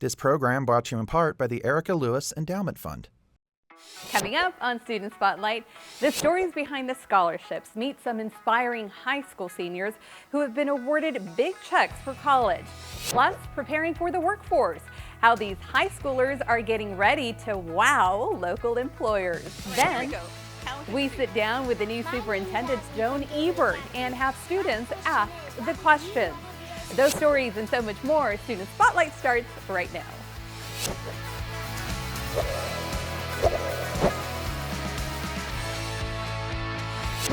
This program brought to you in part by the Erica Lewis Endowment Fund. Coming up on Student Spotlight, the stories behind the scholarships. Meet some inspiring high school seniors who have been awarded big checks for college. Plus, preparing for the workforce. How these high schoolers are getting ready to wow local employers. Then, we sit down with the new Superintendent Jhone Ebert and have students ask the questions. Those stories and so much more. Student Spotlight starts right now.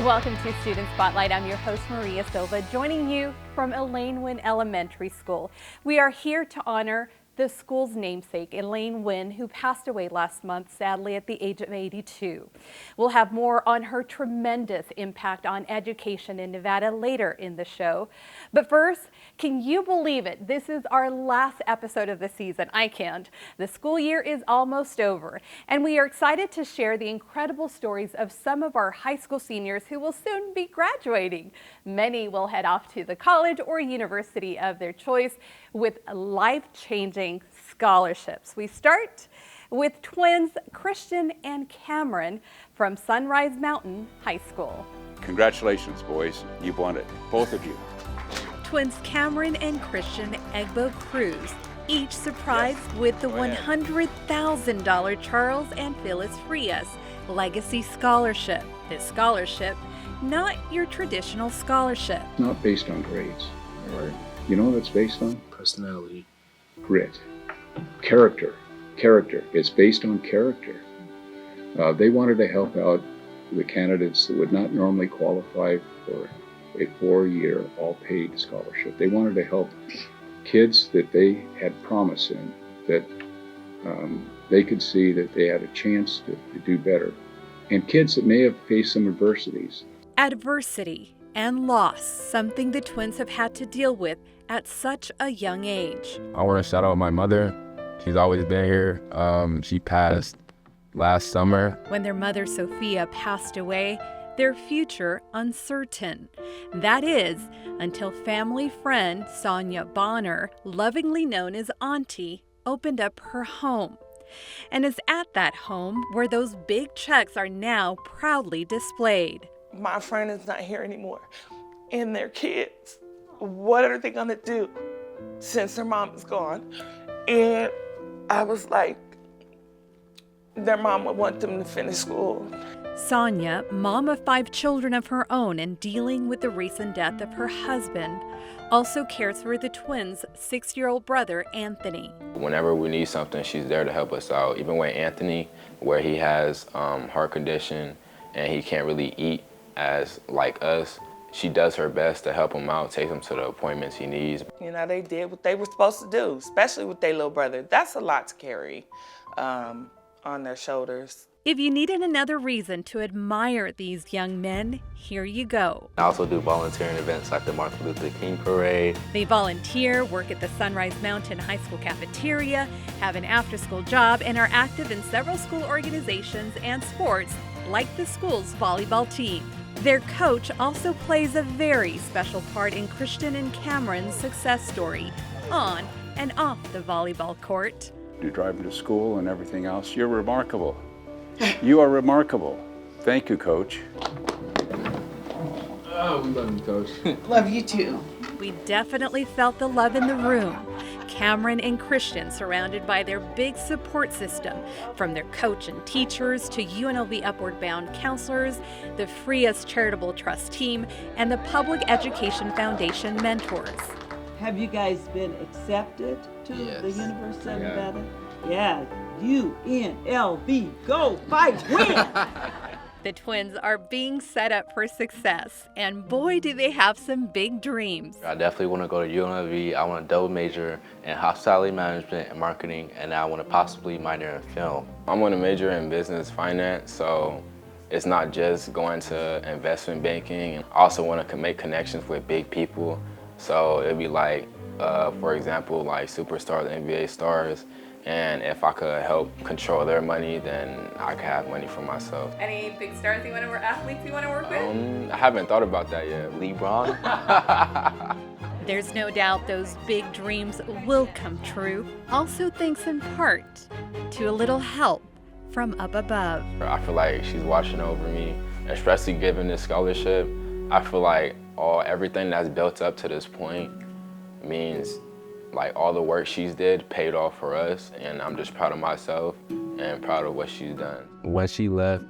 Welcome to Student Spotlight. I'm your host, Maria Silva, joining you from Elaine Wynn Elementary School. We are here to honor the school's namesake, Elaine Wynn, who passed away last month, sadly, at the age of 82. We'll have more on her tremendous impact on education in Nevada later in the show. But first, can you believe it? This is our last episode of the season. I can't. The school year is almost over, and we are excited to share the incredible stories of some of our high school seniors who will soon be graduating. Many will head off to the college or university of their choice with life-changing scholarships. We start with twins Christian and Cameron from Sunrise Mountain High School. Congratulations, boys. You've won it, both of you. Twins Cameron and Christian Egbo Cruz, each surprised with the $100,000 Charles and Phyllis Frias Legacy Scholarship. This scholarship, not your traditional scholarship. Not based on grades. Or, you know what it's based on? Personality. Grit. Character. Character. It's based on character. They wanted to help out the candidates that would not normally qualify for a 4-year all-paid scholarship. They wanted to help kids that they had promise in, that they could see that they had a chance to do better, and kids that may have faced some adversities. Adversity and loss, something the twins have had to deal with at such a young age. I want to shout out my mother. She's always been here. She passed last summer. When their mother Sophia passed away, their future uncertain. That is, until family friend Sonia Bonner, lovingly known as Auntie, opened up her home. And it's at that home where those big checks are now proudly displayed. My friend is not here anymore, and their kids, what are they gonna do since their mom is gone? And I was like, their mom would want them to finish school. Sonia, mom of 5 children of her own and dealing with the recent death of her husband, also cares for the twins' 6-year-old brother, Anthony. Whenever we need something, she's there to help us out. Even with Anthony, where he has heart condition and he can't really eat as like us, she does her best to help him out, take him to the appointments he needs. You know, they did what they were supposed to do, especially with their little brother. That's a lot to carry on their shoulders. If you needed another reason to admire these young men, here you go. I also do volunteering events like the Martin Luther King Parade. They volunteer, work at the Sunrise Mountain High School cafeteria, have an after-school job, and are active in several school organizations and sports, like the school's volleyball team. Their coach also plays a very special part in Christian and Cameron's success story, on and off the volleyball court. You drive them to school and everything else. You're remarkable. You are remarkable. Thank you, Coach. Oh, we love you, Coach. Love you too. We definitely felt the love in the room. Cameron and Christian surrounded by their big support system, from their coach and teachers to UNLV Upward Bound counselors, the Frias Charitable Trust team, and the Public Education Foundation mentors. Have you guys been accepted to the University of Nevada? Yeah, UNLV, go, fight, win! The twins are being set up for success, and boy, do they have some big dreams. I definitely want to go to UNLV. I want to double major in hospitality management and marketing, and I want to possibly minor in film. I want to major in business finance, so it's not just going to investment banking. I also want to make connections with big people. So it'd be like, for example, like superstars, NBA stars. And if I could help control their money, then I could have money for myself. Any big stars you want to work, athletes you want to work with? I haven't thought about that yet. LeBron? There's no doubt those big dreams will come true, also thanks in part to a little help from up above. I feel like she's watching over me, especially given this scholarship. I feel like everything that's built up to this point means like all the work she's did paid off for us, and I'm just proud of myself and proud of what she's done. When she left,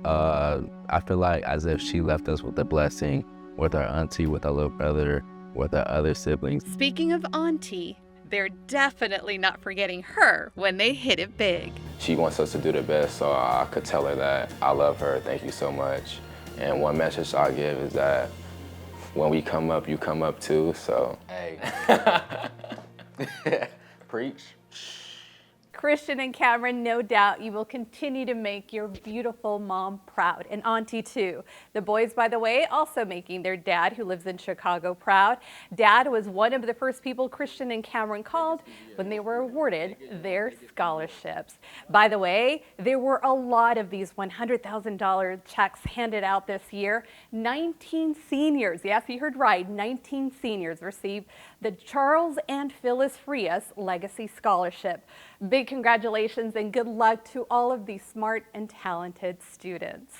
I feel like as if she left us with a blessing, with our auntie, with our little brother, with our other siblings. Speaking of auntie, they're definitely not forgetting her when they hit it big. She wants us to do the best, so I could tell her that I love her, thank you so much. And one message I give is that when we come up, you come up too, so. Hey. Preach. Christian and Cameron, no doubt you will continue to make your beautiful mom proud, and auntie too. The boys, by the way, also making their dad, who lives in Chicago, proud. Dad was one of the first people Christian and Cameron called when they were awarded their scholarships. By the way, there were a lot of these $100,000 checks handed out this year. 19 seniors, yes, you heard right, 19 seniors received the Charles and Phyllis Frias Legacy Scholarship. Big congratulations and good luck to all of these smart and talented students.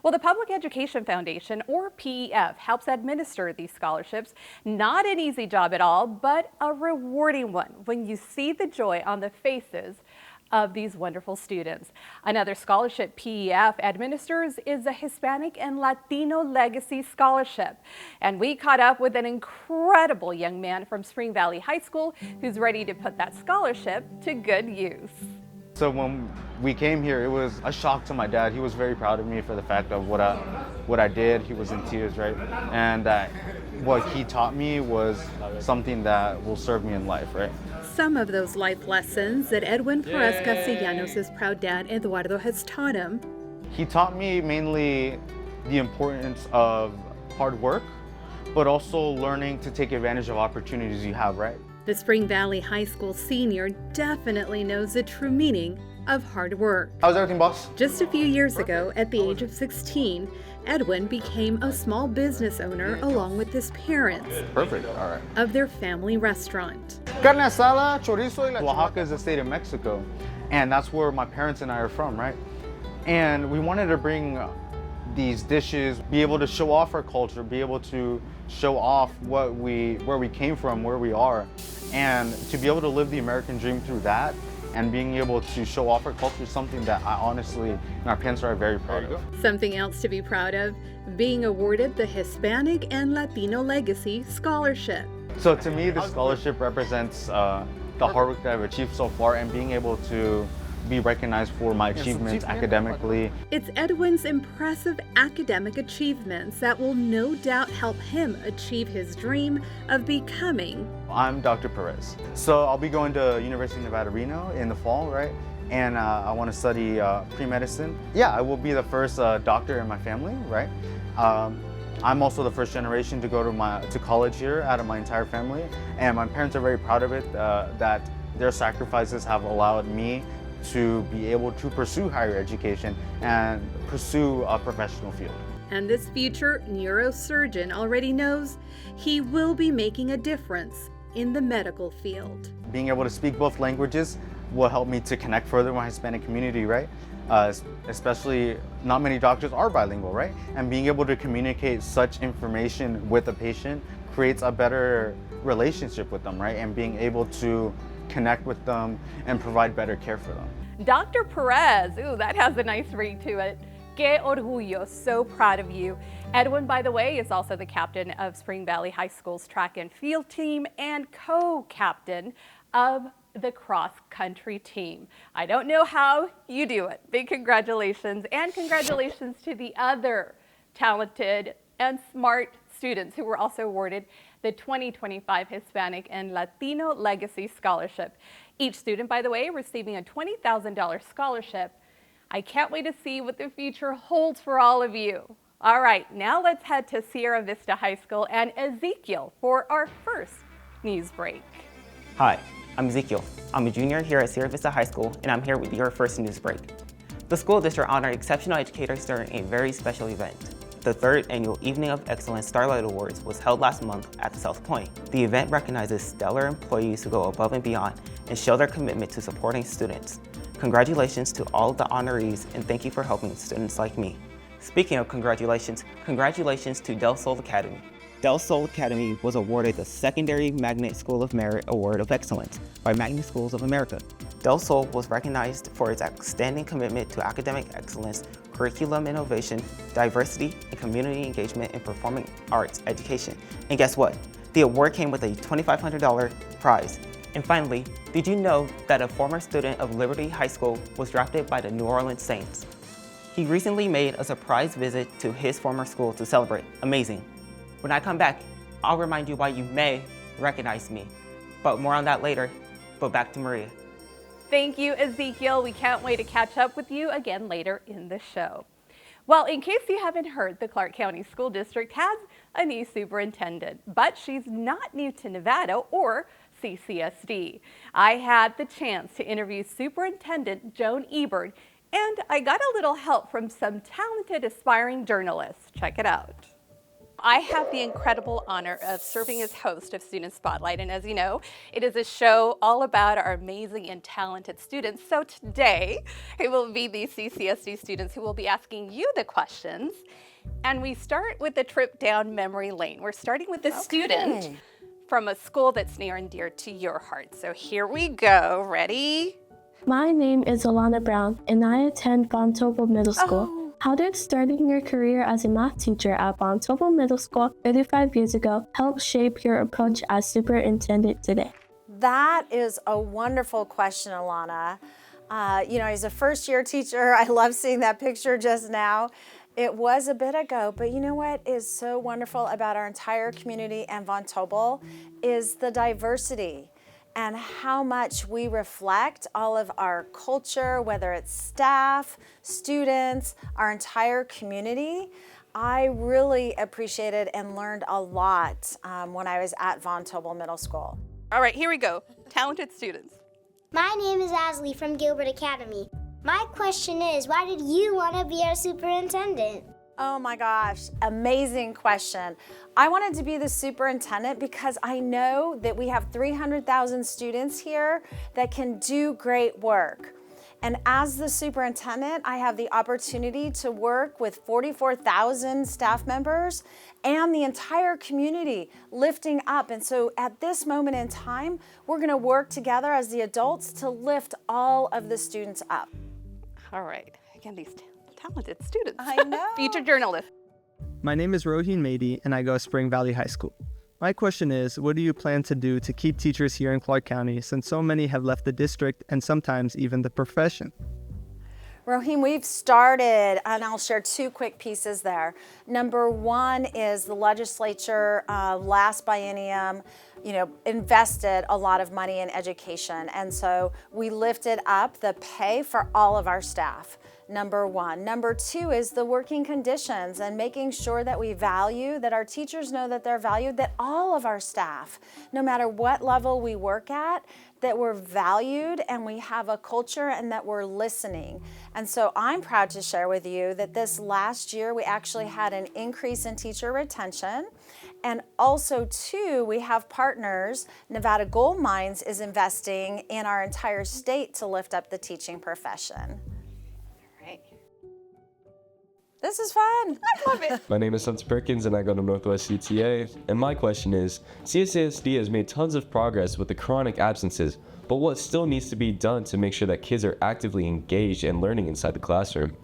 Well, the Public Education Foundation, or PEF, helps administer these scholarships. Not an easy job at all, but a rewarding one when you see the joy on the faces of these wonderful students. Another scholarship PEF administers is the Hispanic and Latino Legacy Scholarship. And we caught up with an incredible young man from Spring Valley High School who's ready to put that scholarship to good use. So when we came here, it was a shock to my dad. He was very proud of me for the fact of what I did. He was in tears, right? And what he taught me was something that will serve me in life, right? Some of those life lessons that Edwin Perez Castellanos' proud dad, Eduardo, has taught him. He taught me mainly the importance of hard work, but also learning to take advantage of opportunities you have, right? The Spring Valley High School senior definitely knows the true meaning of hard work. How's everything, boss? Just a few years ago, at the age of 16, Edwin became a small business owner along with his parents. Perfect, all right. Of their family restaurant. Carne asada, chorizo y Oaxaca is a state of Mexico, and that's where my parents and I are from, right? And we wanted to bring these dishes, be able to show off our culture, be able to show off where we came from, where we are, and to be able to live the American dream through that and being able to show off our culture is something that I honestly and our parents are very proud of. Something else to be proud of, being awarded the Hispanic and Latino Legacy Scholarship. So to me, this scholarship represents the hard work that I've achieved so far and being able to be recognized for my achievements academically. It's Edwin's impressive academic achievements that will no doubt help him achieve his dream of becoming. I'm Dr. Perez. So I'll be going to University of Nevada, Reno in the fall, right? And I want to study pre-medicine. Yeah, I will be the first doctor in my family, right? I'm also the first generation to go to college here out of my entire family. And my parents are very proud of it, that their sacrifices have allowed me to be able to pursue higher education and pursue a professional field. And this future neurosurgeon already knows he will be making a difference in the medical field. Being able to speak both languages will help me to connect further with my Hispanic community, right? Especially not many doctors are bilingual, right? And being able to communicate such information with a patient creates a better relationship with them, right? And being able to connect with them and provide better care for them. Dr. Perez, ooh, that has a nice ring to it. Que orgullo, so proud of you. Edwin, by the way, is also the captain of Spring Valley High School's track and field team and co-captain of the cross-country team. I don't know how you do it. Big congratulations, and congratulations to the other talented and smart students who were also awarded the 2025 Hispanic and Latino Legacy Scholarship. Each student, by the way, receiving a $20,000 scholarship. I can't wait to see what the future holds for all of you. All right, now let's head to Sierra Vista High School and Ezekiel for our first news break. Hi, I'm Ezekiel. I'm a junior here at Sierra Vista High School, and I'm here with your first news break. The school district honored exceptional educators during a very special event. The third annual Evening of Excellence Starlight Awards was held last month at the South Point. The event recognizes stellar employees who go above and beyond and show their commitment to supporting students. Congratulations to all of the honorees, and thank you for helping students like me. Speaking of congratulations to Del Sol Academy. Del Sol Academy was awarded the Secondary Magnet School of Merit Award of Excellence by Magnet Schools of America. Del Sol was recognized for its outstanding commitment to academic excellence, curriculum innovation, diversity, and community engagement in performing arts education. And guess what? The award came with a $2,500 prize. And finally, did you know that a former student of Liberty High School was drafted by the New Orleans Saints? He recently made a surprise visit to his former school to celebrate. Amazing. When I come back, I'll remind you why you may recognize me. But more on that later. But back to Maria. Thank you, Ezekiel. We can't wait to catch up with you again later in the show. Well, in case you haven't heard, the Clark County School District has a new superintendent, but she's not new to Nevada or CCSD. I had the chance to interview Superintendent Jhone Ebert, and I got a little help from some talented aspiring journalists. Check it out. I have the incredible honor of serving as host of Student Spotlight, and as you know, it is a show all about our amazing and talented students. So today, it will be the CCSD students who will be asking you the questions, and we start with the trip down memory lane. We're starting with a student from a school that's near and dear to your heart. So here we go. Ready? My name is Alana Brown, and I attend Bontobo Middle School. How did starting your career as a math teacher at Bontobo Middle School 35 years ago help shape your approach as superintendent today? That is a wonderful question, Alana. As a first-year teacher, I love seeing that picture just now. It was a bit ago, but you know what is so wonderful about our entire community and Bontobo is the diversity and how much we reflect all of our culture, whether it's staff, students, our entire community. I really appreciated and learned a lot when I was at Bontobo Middle School. All right, here we go. Talented students. My name is Asley from Gilbert Academy. My question is, why did you want to be our superintendent? Oh my gosh, amazing question. I wanted to be the superintendent because I know that we have 300,000 students here that can do great work. And as the superintendent, I have the opportunity to work with 44,000 staff members and the entire community lifting up. And so at this moment in time, we're gonna work together as the adults to lift all of the students up. All right, again, these talented students. I know. Future journalists. My name is Roheen Mehdi, and I go to Spring Valley High School. My question is, what do you plan to do to keep teachers here in Clark County since so many have left the district and sometimes even the profession? Roheen, we've started, and I'll share two quick pieces there. Number one is the legislature last biennium invested a lot of money in education. And so we lifted up the pay for all of our staff. Number one. Number two is the working conditions and making sure that we value, that our teachers know that they're valued, that all of our staff, no matter what level we work at, that we're valued and we have a culture and that we're listening. And so I'm proud to share with you that this last year we actually had an increase in teacher retention. And also too, we have partners. Nevada Gold Mines is investing in our entire state to lift up the teaching profession. This is fun. I love it. My name is Spencer Perkins and I go to Northwest CTA. And my question is, CCSD has made tons of progress with the chronic absences, but what still needs to be done to make sure that kids are actively engaged and learning inside the classroom?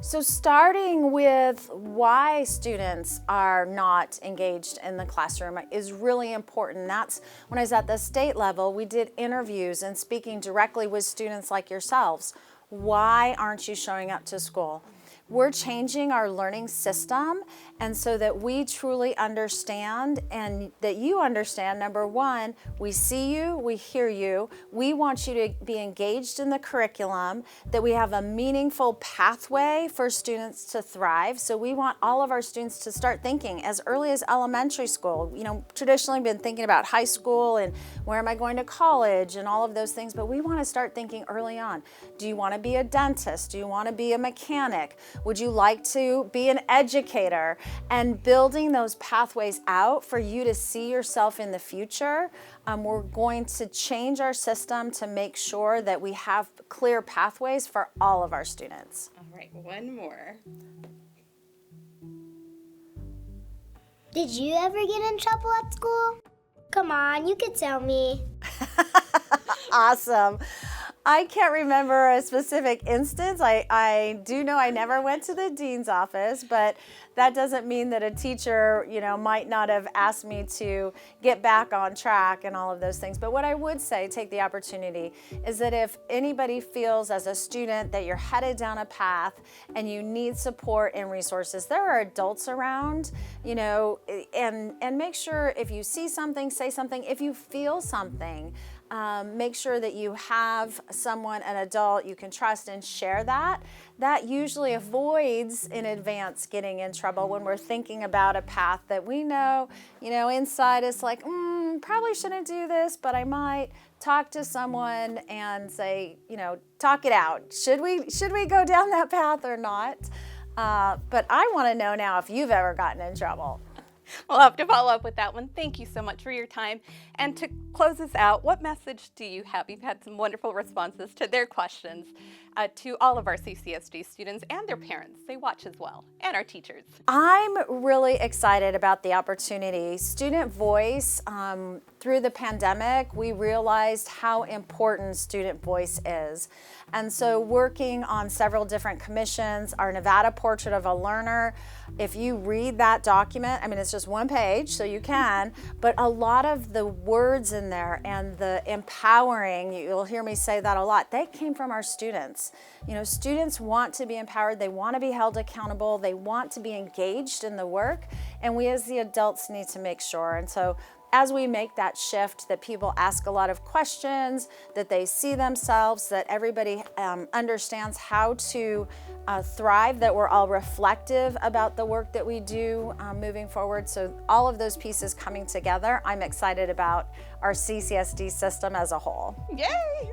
So starting with why students are not engaged in the classroom is really important. That's when I was at the state level, we did interviews and speaking directly with students like yourselves. Why aren't you showing up to school? We're changing our learning system, and so that we truly understand and that you understand, number one, we see you, we hear you, we want you to be engaged in the curriculum, that we have a meaningful pathway for students to thrive. So we want all of our students to start thinking as early as elementary school. Traditionally been thinking about high school and where am I going to college and all of those things, but we want to start thinking early on. Do you want to be a dentist? Do you want to be a mechanic? Would you like to be an educator? And building those pathways out for you to see yourself in the future. We're going to change our system to make sure that we have clear pathways for all of our students. All right, one more. Did you ever get in trouble at school? Come on, you could tell me. Awesome. I can't remember a specific instance. I do know I never went to the dean's office, but that doesn't mean that a teacher, might not have asked me to get back on track and all of those things. But what I would say, take the opportunity, is that if anybody feels as a student that you're headed down a path and you need support and resources, there are adults around, and make sure if you see something, say something. If you feel something, make sure that you have someone, an adult you can trust, and share that. That usually avoids in advance getting in trouble when we're thinking about a path that we know, inside it's like, probably shouldn't do this, but I might. Talk to someone and say, talk it out. Should we go down that path or not? But I want to know now if you've ever gotten in trouble. We'll have to follow up with that one. Thank you so much for your time. And to close us out, what message do you have? You've had some wonderful responses to their questions to all of our CCSD students and their parents. They watch as well, and our teachers. I'm really excited about the opportunity. Student voice, through the pandemic, we realized how important student voice is. And so working on several different commissions, our Nevada Portrait of a Learner, if you read that document, it's just one page, so you can, but a lot of the words in there and the empowering, you'll hear me say that a lot, they came from our students. Students want to be empowered, they want to be held accountable, they want to be engaged in the work, and we as the adults need to make sure. And so as we make that shift, that people ask a lot of questions, that they see themselves, that everybody understands how to thrive, that we're all reflective about the work that we do moving forward. So all of those pieces coming together, I'm excited about our CCSD system as a whole. Yay!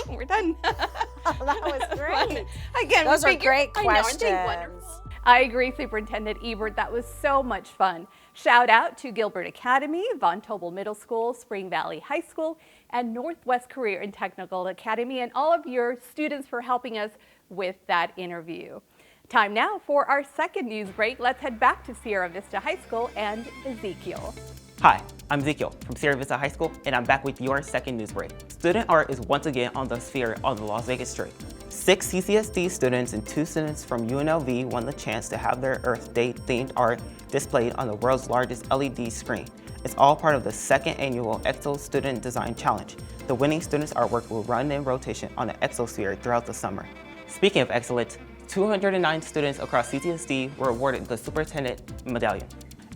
We're done. That was great. Again, those are great questions. I know, aren't they wonderful? I agree, Superintendent Ebert. That was so much fun. Shout out to Gilbert Academy, Von Tobel Middle School, Spring Valley High School, and Northwest Career and Technical Academy, and all of your students for helping us with that interview. Time now for our second news break. Let's head back to Sierra Vista High School and Ezekiel. Hi, I'm Ezekiel from Sierra Vista High School, and I'm back with your second news break. Student art is once again on the sphere on the Las Vegas Strip. 6 CCSD students and 2 students from UNLV won the chance to have their Earth Day themed art displayed on the world's largest LED screen. It's all part of the second annual EXO Student Design Challenge. The winning students' artwork will run in rotation on the exosphere throughout the summer. Speaking of excellence, 209 students across CCSD were awarded the Superintendent Medallion.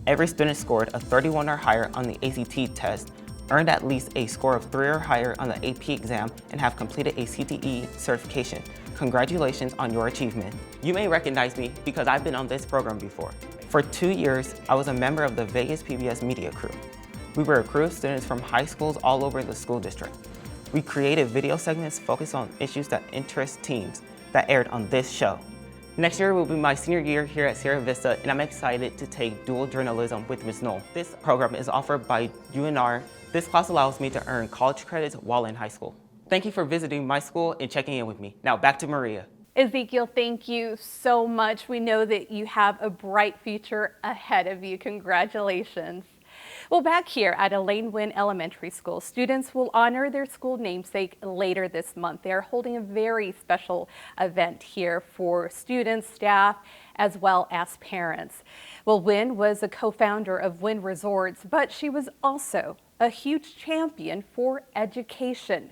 Every student scored a 31 or higher on the ACT test, earned at least a score of 3 or higher on the AP exam, and have completed a CTE certification. Congratulations on your achievement. You may recognize me because I've been on this program before. For 2 years, I was a member of the Vegas PBS media crew. We were a crew of students from high schools all over the school district. We created video segments focused on issues that interest teens that aired on this show. Next year will be my senior year here at Sierra Vista, and I'm excited to take dual journalism with Ms. Knoll. This program is offered by UNR. This class allows me to earn college credits while in high school. Thank you for visiting my school and checking in with me. Now back to Maria. Ezekiel, thank you so much. We know that you have a bright future ahead of you. Congratulations. Well, back here at Elaine Wynn Elementary School, students will honor their school namesake later this month. They are holding a very special event here for students, staff, as well as parents. Well, Wynn was a co-founder of Wynn Resorts, but she was also a huge champion for education.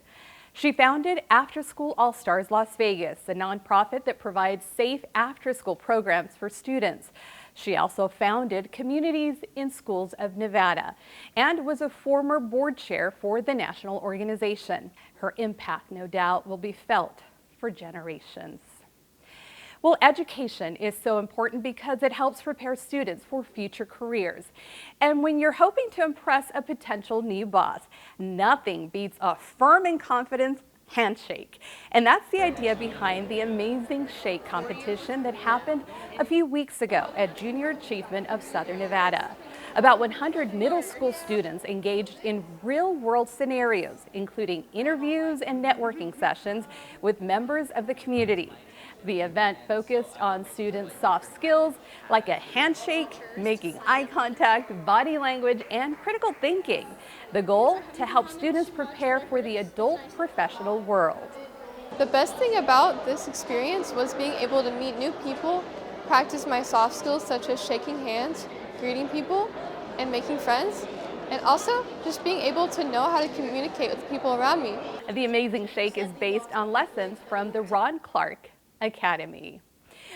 She founded After School All-Stars Las Vegas, a nonprofit that provides safe after-school programs for students. She also founded Communities in Schools of Nevada and was a former board chair for the national organization. Her impact, no doubt, will be felt for generations. Well, education is so important because it helps prepare students for future careers. And when you're hoping to impress a potential new boss, nothing beats a firm and confident handshake. And that's the idea behind the Amazing Shake competition that happened a few weeks ago at Junior Achievement of Southern Nevada. About 100 middle school students engaged in real-world scenarios, including interviews and networking sessions with members of the community. The event focused on students' soft skills like a handshake, making eye contact, body language, and critical thinking. The goal, to help students prepare for the adult professional world. The best thing about this experience was being able to meet new people, practice my soft skills such as shaking hands, greeting people, and making friends, and also just being able to know how to communicate with people around me. The Amazing Shake is based on lessons from the Ron Clark Academy.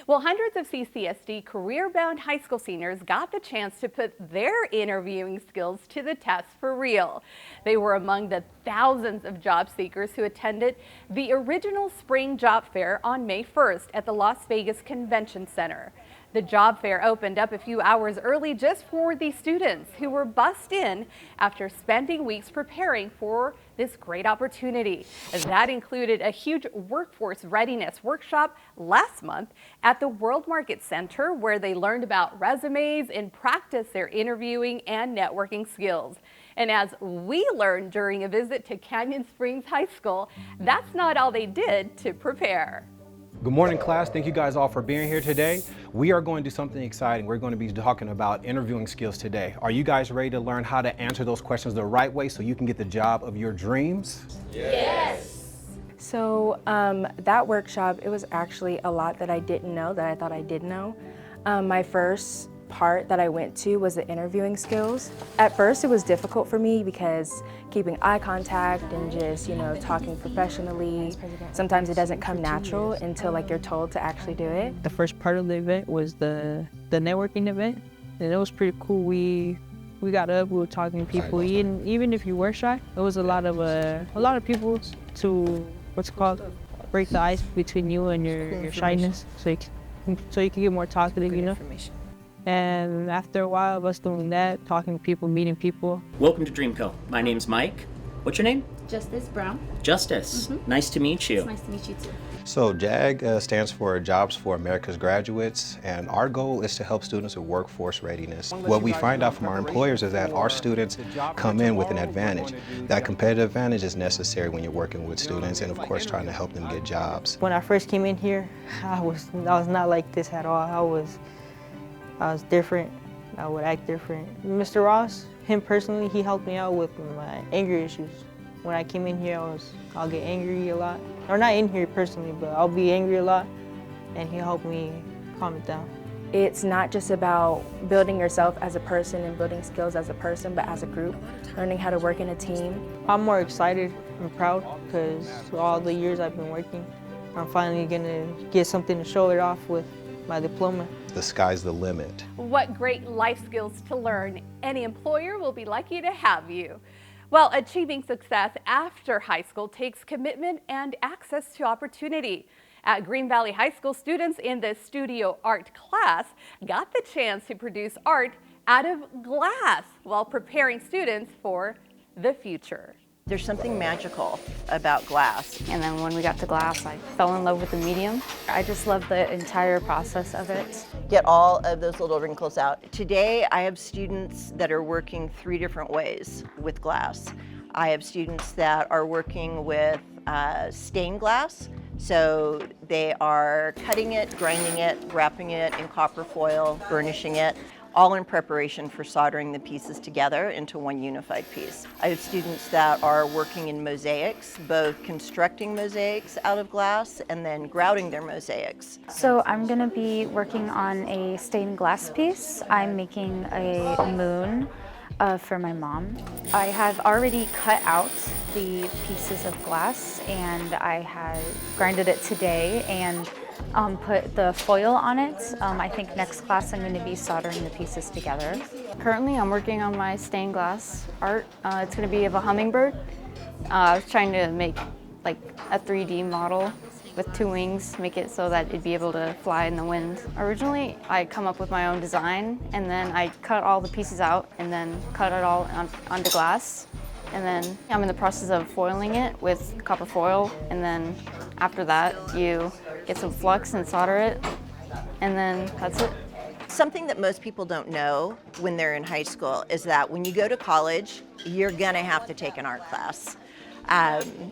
Well, hundreds of CCSD career-bound high school seniors got the chance to put their interviewing skills to the test for real. They were among the thousands of job seekers who attended the original spring job fair on May 1st at the Las Vegas Convention Center. The job fair opened up a few hours early just for the students who were bussed in after spending weeks preparing for this great opportunity. That included a huge workforce readiness workshop last month at the World Market Center, where they learned about resumes and practiced their interviewing and networking skills. And as we learned during a visit to Canyon Springs High School, that's not all they did to prepare. Good morning, class. Thank you guys all for being here today. We are going to do something exciting. We're going to be talking about interviewing skills today. Are you guys ready to learn how to answer those questions the right way so you can get the job of your dreams? Yes. So that workshop, it was actually a lot that I didn't know that I thought I did know. My first part that I went to was the interviewing skills. At first it was difficult for me because keeping eye contact and just, talking professionally, sometimes it doesn't come natural until like you're told to actually do it. The first part of the event was the networking event, and it was pretty cool. We got up, we were talking to people, even if you were shy, there was a lot of people to, break the ice between you and your shyness, so you can get more talkative, And after a while of us doing that, talking to people, meeting people. Welcome to Dreamco. My name's Mike. What's your name? Justice Brown. Justice. Nice to meet you. It's nice to meet you too. So JAG stands for Jobs for America's Graduates, and our goal is to help students with workforce readiness. What we find out from our employers is that our students come in with an advantage. That competitive advantage is necessary when you're working with students and of course trying to help them get jobs. When I first came in here, I was not like this at all. I was different. I would act different. Mr. Ross, him personally, he helped me out with my anger issues. When I came in here, I'll get angry a lot. Or not in here personally, but I'll be angry a lot, and he helped me calm it down. It's not just about building yourself as a person and building skills as a person, but as a group, learning how to work in a team. I'm more excited and proud because all the years I've been working, I'm finally gonna get something to show it off with my diploma. The sky's the limit. What great life skills to learn. Any employer will be lucky to have you. Well, achieving success after high school takes commitment and access to opportunity. At Green Valley High School, students in the studio art class got the chance to produce art out of glass while preparing students for the future. There's something magical about glass. And then when we got to glass, I fell in love with the medium. I just love the entire process of it. Get all of those little wrinkles out. Today, I have students that are working 3 different ways with glass. I have students that are working with stained glass. So they are cutting it, grinding it, wrapping it in copper foil, burnishing it, all in preparation for soldering the pieces together into one unified piece. I have students that are working in mosaics, both constructing mosaics out of glass and then grouting their mosaics. So I'm gonna be working on a stained glass piece. I'm making a moon for my mom. I have already cut out the pieces of glass and I have grinded it today and put the foil on it. I think next class I'm going to be soldering the pieces together. Currently I'm working on my stained glass art. It's going to be of a hummingbird. I was trying to make like a 3D model with 2 wings, make it so that it'd be able to fly in the wind. Originally I come up with my own design and then I cut all the pieces out and then cut it all onto glass. and then I'm in the process of foiling it with copper foil, and then after that you get some flux and solder it, and then that's it. Something that most people don't know when they're in high school is that when you go to college, you're gonna have to take an art class.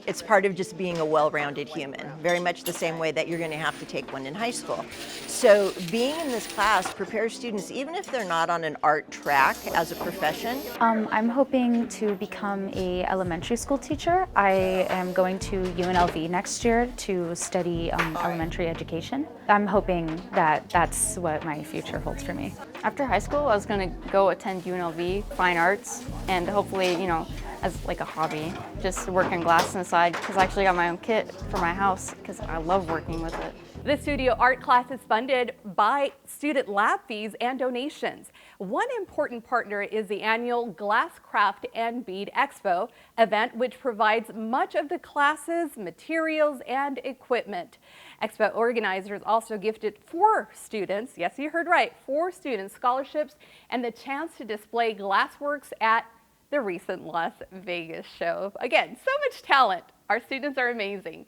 It's part of just being a well-rounded human, very much the same way that you're going to have to take one in high school. So being in this class prepares students, even if they're not on an art track as a profession. I'm hoping to become a elementary school teacher. I am going to UNLV next year to study elementary education. I'm hoping that that's what my future holds for me. After high school, I was going to go attend UNLV, fine arts, and hopefully, you know, as like a hobby, just working glass on the side, because I actually got my own kit for my house because I love working with it. The studio art class is funded by student lab fees and donations. One important partner is the annual Glass Craft and Bead Expo event, which provides much of the class's materials and equipment. Expo organizers also gifted 4 students, yes, you heard right, 4 students scholarships and the chance to display glassworks at the recent Las Vegas show. Again, so much talent. Our students are amazing.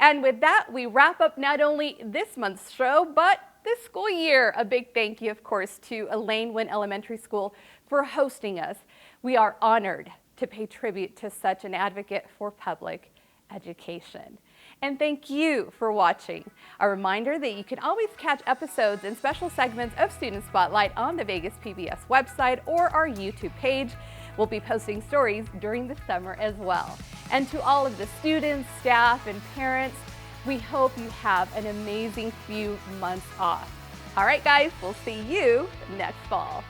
And with that, we wrap up not only this month's show, but this school year. A big thank you, of course, to Elaine Wynn Elementary School for hosting us. We are honored to pay tribute to such an advocate for public education. And thank you for watching. A reminder that you can always catch episodes and special segments of Student Spotlight on the Vegas PBS website or our YouTube page. We'll be posting stories during the summer as well. And to all of the students, staff, and parents, we hope you have an amazing few months off. All right, guys, we'll see you next fall.